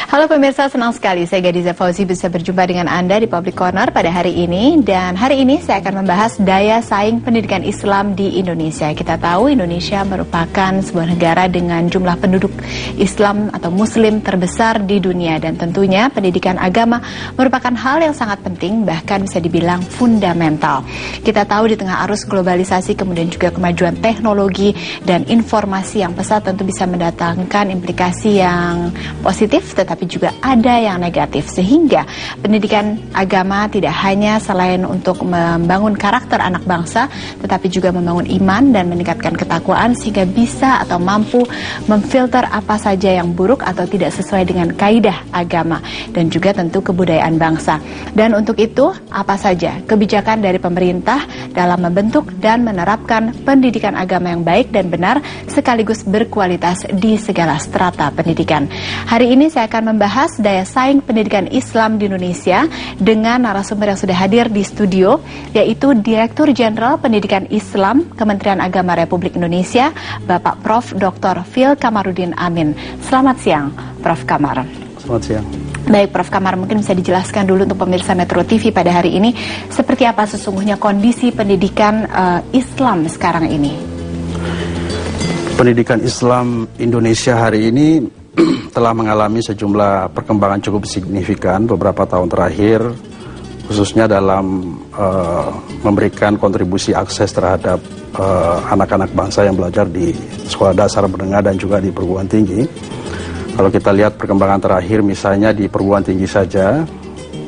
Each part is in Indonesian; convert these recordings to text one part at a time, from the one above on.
Halo pemirsa, senang sekali saya Gadiza Fauzi bisa berjumpa dengan Anda di Public Corner pada hari ini. Dan hari ini saya akan membahas daya saing pendidikan Islam di Indonesia. Kita tahu Indonesia merupakan sebuah negara dengan jumlah penduduk Islam atau Muslim terbesar di dunia. Dan tentunya pendidikan agama merupakan hal yang sangat penting, bahkan bisa dibilang fundamental. Kita tahu di tengah arus globalisasi, kemudian juga kemajuan teknologi dan informasi yang pesat tentu bisa mendatangkan implikasi yang positif, tetapi juga ada yang negatif, sehingga pendidikan agama tidak hanya selain untuk membangun karakter anak bangsa, tetapi juga membangun iman dan meningkatkan ketakwaan sehingga bisa atau mampu memfilter apa saja yang buruk atau tidak sesuai dengan kaidah agama dan juga tentu kebudayaan bangsa. Dan untuk itu, apa saja kebijakan dari pemerintah dalam membentuk dan menerapkan pendidikan agama yang baik dan benar sekaligus berkualitas di segala strata pendidikan. Hari ini saya akan membahas daya saing pendidikan Islam di Indonesia dengan narasumber yang sudah hadir di studio, yaitu Direktur Jenderal Pendidikan Islam Kementerian Agama Republik Indonesia, Bapak Prof. Dr. Phil Kamarudin Amin. Selamat siang, Prof. Kamar. Selamat siang. Baik, Prof. Kamar, mungkin bisa dijelaskan dulu untuk pemirsa Metro TV pada hari ini, seperti apa sesungguhnya kondisi pendidikan Islam sekarang ini? Pendidikan Islam Indonesia hari ini telah mengalami sejumlah perkembangan cukup signifikan beberapa tahun terakhir, khususnya dalam memberikan kontribusi akses terhadap anak-anak bangsa yang belajar di sekolah dasar, menengah, dan juga di perguruan tinggi. Kalau kita lihat perkembangan terakhir, misalnya di perguruan tinggi saja,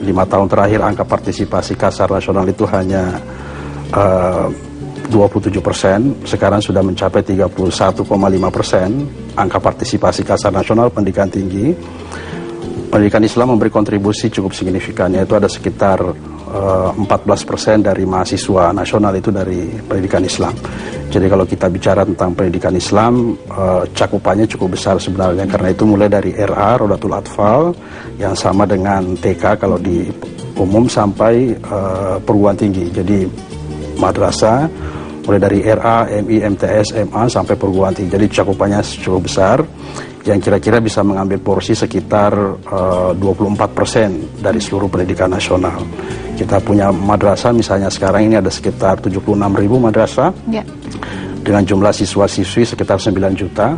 5 tahun terakhir angka partisipasi kasar nasional itu hanya 27%, sekarang sudah mencapai 31,5% angka partisipasi kasar nasional pendidikan tinggi. Pendidikan Islam memberi kontribusi cukup signifikan, yaitu ada sekitar 14% dari mahasiswa nasional itu dari pendidikan Islam. Jadi kalau kita bicara tentang pendidikan Islam, cakupannya cukup besar sebenarnya, karena itu mulai dari RA, Rodatul Atfal, yang sama dengan TK kalau di umum, sampai perguruan tinggi. Jadi madrasah, mulai dari RA, MI, MTS, MA, sampai perguruan tinggi. Jadi cakupannya cukup besar, yang kira-kira bisa mengambil porsi sekitar 24% dari seluruh pendidikan nasional. Kita punya madrasah, misalnya sekarang ini ada sekitar 76.000 madrasah, dengan jumlah siswa-siswi sekitar 9 juta.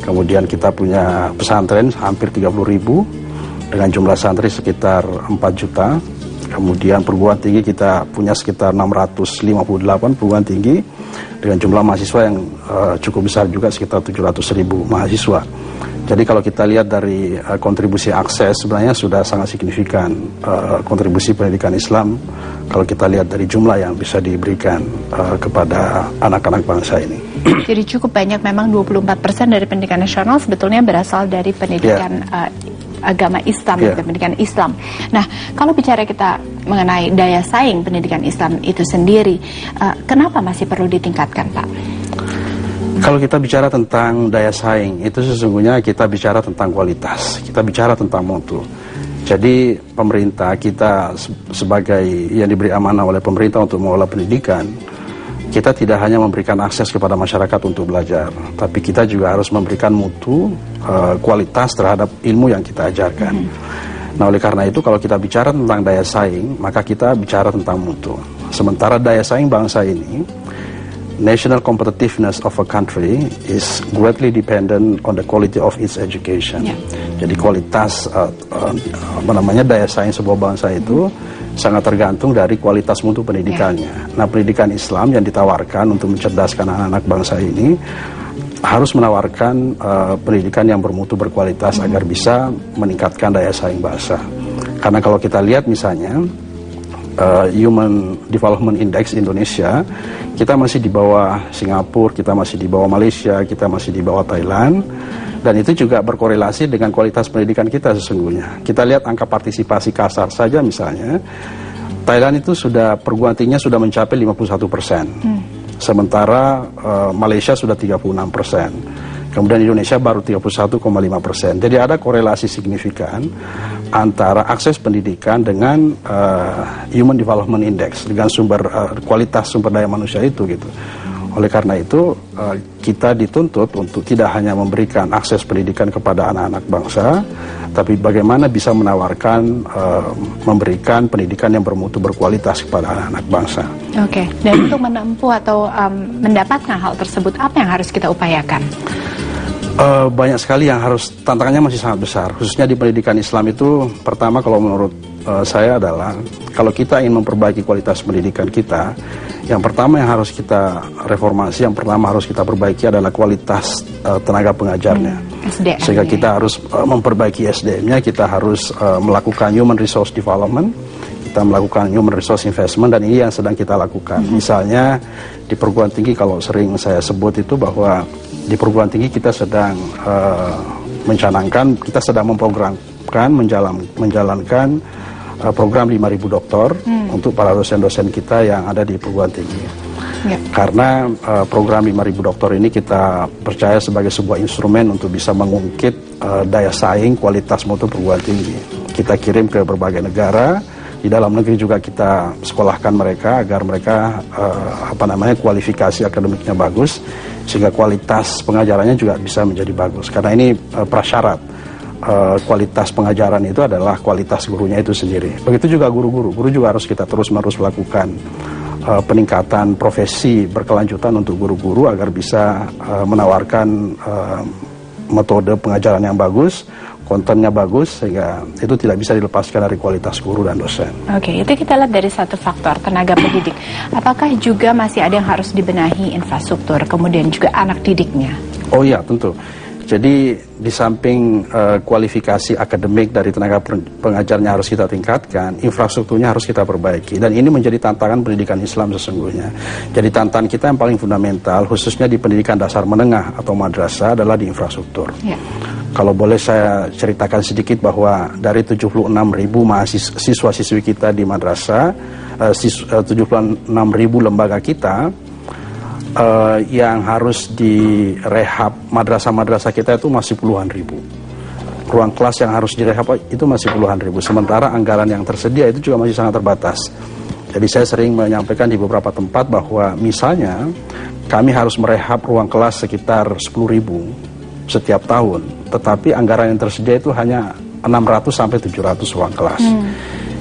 Kemudian kita punya pesantren hampir 30.000, dengan jumlah santri sekitar 4 juta. Kemudian perguruan tinggi kita punya sekitar 658 perguruan tinggi dengan jumlah mahasiswa yang cukup besar juga, sekitar 700.000 mahasiswa. Jadi kalau kita lihat dari kontribusi akses, sebenarnya sudah sangat signifikan kontribusi pendidikan Islam kalau kita lihat dari jumlah yang bisa diberikan kepada anak-anak bangsa ini. Jadi cukup banyak, memang 24% dari pendidikan nasional sebetulnya berasal dari pendidikan agama Islam, pendidikan Islam. Nah, kalau bicara kita mengenai daya saing pendidikan Islam itu sendiri, kenapa masih perlu ditingkatkan, Pak? Kalau kita bicara tentang daya saing, itu sesungguhnya kita bicara tentang kualitas, kita bicara tentang mutu. Jadi pemerintah kita sebagai yang diberi amanah oleh pemerintah untuk mengelola pendidikan, kita tidak hanya memberikan akses kepada masyarakat untuk belajar, tapi kita juga harus memberikan mutu, kualitas terhadap ilmu yang kita ajarkan. Nah, oleh karena itu kalau kita bicara tentang daya saing, maka kita bicara tentang mutu. Sementara daya saing bangsa ini, national competitiveness of a country is greatly dependent on the quality of its education. Jadi kualitas daya saing sebuah bangsa itu sangat tergantung dari kualitas mutu pendidikannya. Nah, pendidikan Islam yang ditawarkan untuk mencerdaskan anak-anak bangsa ini harus menawarkan pendidikan yang bermutu, berkualitas, agar bisa meningkatkan daya saing bangsa. Karena kalau kita lihat misalnya Human Development Index Indonesia, kita masih di bawah Singapura, kita masih di bawah Malaysia, kita masih di bawah Thailand, dan itu juga berkorelasi dengan kualitas pendidikan kita sesungguhnya. Kita lihat angka partisipasi kasar saja misalnya, Thailand itu sudah perguruan tingginya sudah mencapai 51%, sementara Malaysia sudah 36%. Kemudian Indonesia baru 31,5%. Jadi ada korelasi signifikan antara akses pendidikan dengan Human Development Index, dengan kualitas sumber daya manusia itu gitu. Oleh karena itu kita dituntut untuk tidak hanya memberikan akses pendidikan kepada anak-anak bangsa, tapi bagaimana bisa menawarkan, memberikan pendidikan yang bermutu berkualitas kepada anak-anak bangsa. Oke, dan untuk menempuh atau mendapatkan hal tersebut, apa yang harus kita upayakan? Banyak sekali yang harus, tantangannya masih sangat besar, khususnya di pendidikan Islam itu. Pertama, kalau menurut saya adalah, kalau kita ingin memperbaiki kualitas pendidikan kita, yang pertama yang harus kita reformasi, yang pertama harus kita perbaiki adalah kualitas tenaga pengajarnya. SDM, sehingga kita harus memperbaiki SDM-nya, kita harus melakukan human resource development, kita melakukan human resource investment, dan ini yang sedang kita lakukan. Misalnya di perguruan tinggi, kalau sering saya sebut itu bahwa di perguruan tinggi kita sedang mencanangkan, kita sedang memprogramkan, menjalankan program 5.000 doktor untuk para dosen-dosen kita yang ada di perguruan tinggi. Karena program 5.000 doktor ini kita percaya sebagai sebuah instrumen untuk bisa mengungkit daya saing kualitas mutu perguruan tinggi. Kita kirim ke berbagai negara, di dalam negeri juga kita sekolahkan mereka agar mereka kualifikasi akademiknya bagus, sehingga kualitas pengajarannya juga bisa menjadi bagus. Karena ini prasyarat kualitas pengajaran itu adalah kualitas gurunya itu sendiri. Begitu juga guru-guru. Guru juga harus kita terus-menerus melakukan peningkatan profesi berkelanjutan untuk guru-guru agar bisa menawarkan metode pengajaran yang bagus, kontennya bagus, sehingga itu tidak bisa dilepaskan dari kualitas guru dan dosen. Oke, itu kita lihat dari satu faktor, tenaga pendidik. Apakah juga masih ada yang harus dibenahi infrastruktur, kemudian juga anak didiknya? Oh iya, tentu. Jadi di samping kualifikasi akademik dari tenaga pengajarnya harus kita tingkatkan, infrastrukturnya harus kita perbaiki. Dan ini menjadi tantangan pendidikan Islam sesungguhnya. Jadi tantangan kita yang paling fundamental, khususnya di pendidikan dasar menengah atau madrasah, adalah di infrastruktur. Ya. Kalau boleh saya ceritakan sedikit bahwa dari 76.000 siswa-siswi kita di madrasah, 76.000 lembaga kita, yang harus direhab madrasah-madrasah kita itu masih puluhan ribu. Ruang kelas yang harus direhab itu masih puluhan ribu. Sementara anggaran yang tersedia itu juga masih sangat terbatas. Jadi saya sering menyampaikan di beberapa tempat bahwa misalnya kami harus merehab ruang kelas sekitar 10.000 setiap tahun, tetapi anggaran yang tersedia itu hanya 600 sampai 700 ruang kelas.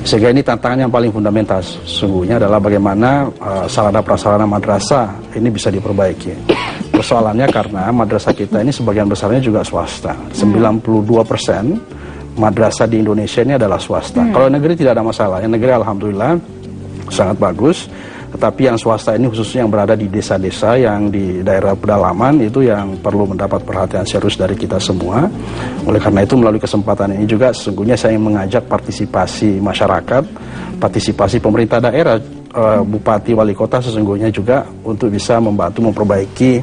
Sehingga ini tantangan yang paling fundamental sesungguhnya adalah bagaimana sarana prasarana madrasah ini bisa diperbaiki. Persoalannya karena madrasah kita ini sebagian besarnya juga swasta. 92% madrasah di Indonesia ini adalah swasta. Kalau negeri tidak ada masalah, yang negeri alhamdulillah sangat bagus. Tetapi yang swasta ini khususnya yang berada di desa-desa, yang di daerah pedalaman, itu yang perlu mendapat perhatian serius dari kita semua. Oleh karena itu melalui kesempatan ini juga sesungguhnya saya ingin mengajak partisipasi masyarakat, partisipasi pemerintah daerah, bupati, wali kota sesungguhnya juga untuk bisa membantu memperbaiki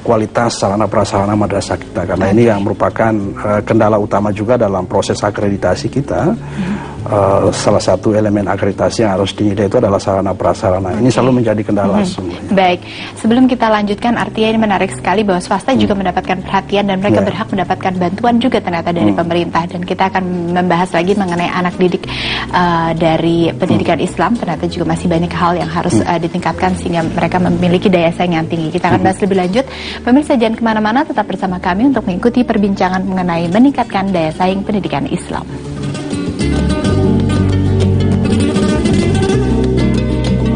kualitas sarana prasarana madrasah kita. Karena ini yang merupakan kendala utama juga dalam proses akreditasi kita. Salah satu elemen akreditasi yang harus dinilai itu adalah sarana prasarana. Ini selalu menjadi kendala semuanya. Baik, sebelum kita lanjutkan, artinya ini menarik sekali bahwa swasta juga mendapatkan perhatian dan mereka berhak mendapatkan bantuan juga ternyata dari pemerintah. Dan kita akan membahas lagi mengenai anak didik dari pendidikan Islam. Ternyata juga masih banyak hal yang harus ditingkatkan sehingga mereka memiliki daya saing yang tinggi. Kita akan bahas lebih lanjut. Pemirsa jangan kemana-mana, tetap bersama kami untuk mengikuti perbincangan mengenai meningkatkan daya saing pendidikan Islam.